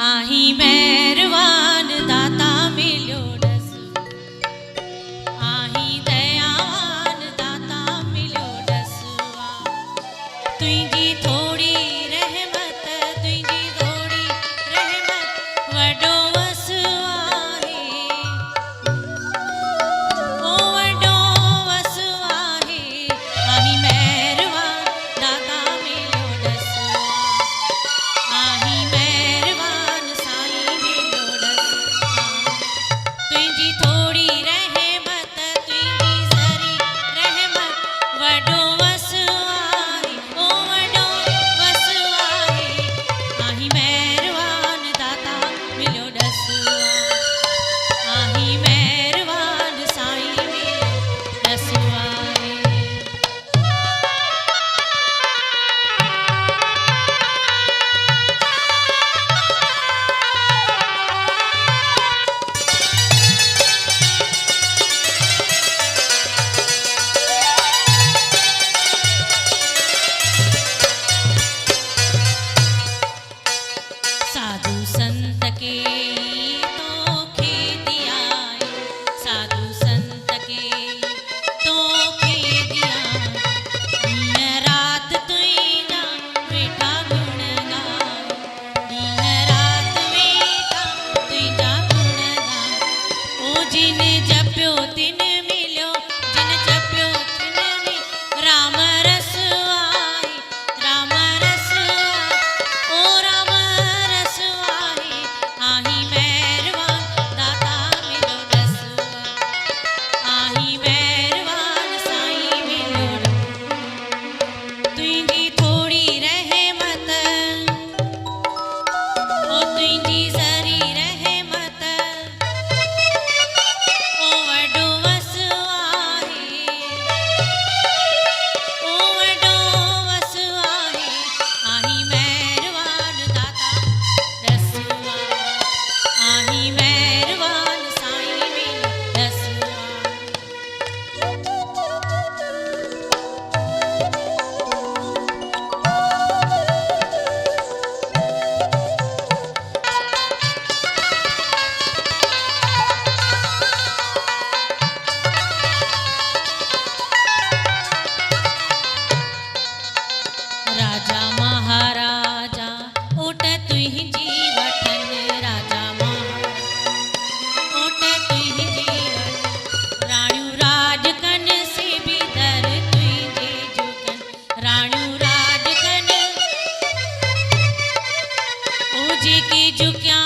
आही मेहरबान दाता मिलो डस, आही दयावान दाता मिलो डसवा। तुझी थोड़ी रहमत, तुझी थोड़ी रहमत वडो वसवा है, ओ वडो वसवा है। आही मेहरबान दाता मिलो डसवा, आही मेहरबान साईं मिलो डसवा। तुझी थोड़ी रहमत, तुझी सरी रहमत वडो वसवा है, ओ वडो वसवा है। आही मेहरबान दाता मिलो डसवा, आही मेहरबान साईं मिलो डसवा है। साधु संत के तो खेदिया, साधु संत के तो खेदिया। दिन रात तुइना बेटा गुण गाए, दिन रात बेटा तुइना गुण गाए। ओ जिन जप्यो तिन मिलो, जिन जप्यो तिन मिलो। राम रसवाई, राम रसवाई, ओ राम रसवाई। आही मेहरबान दाता मिलो डसवा, आही मेहरबान साईं मिलो डसवा। तुझी थोड़ी रहमत, ओ तुझी सरी रहमत ओ वडो वसवा है, ओ वडो वसवा है। आही मेहरबान दाता डसवा, आही मेहरबान साईं मिलो डसवा। राजा महाराजा ओट तुहि जीवठन, राजा महाराजा ओट तुहि जीवठन। राणू राज कन से भी दर तुझे झुकन, राणू राज कन ओ जी की झुक्या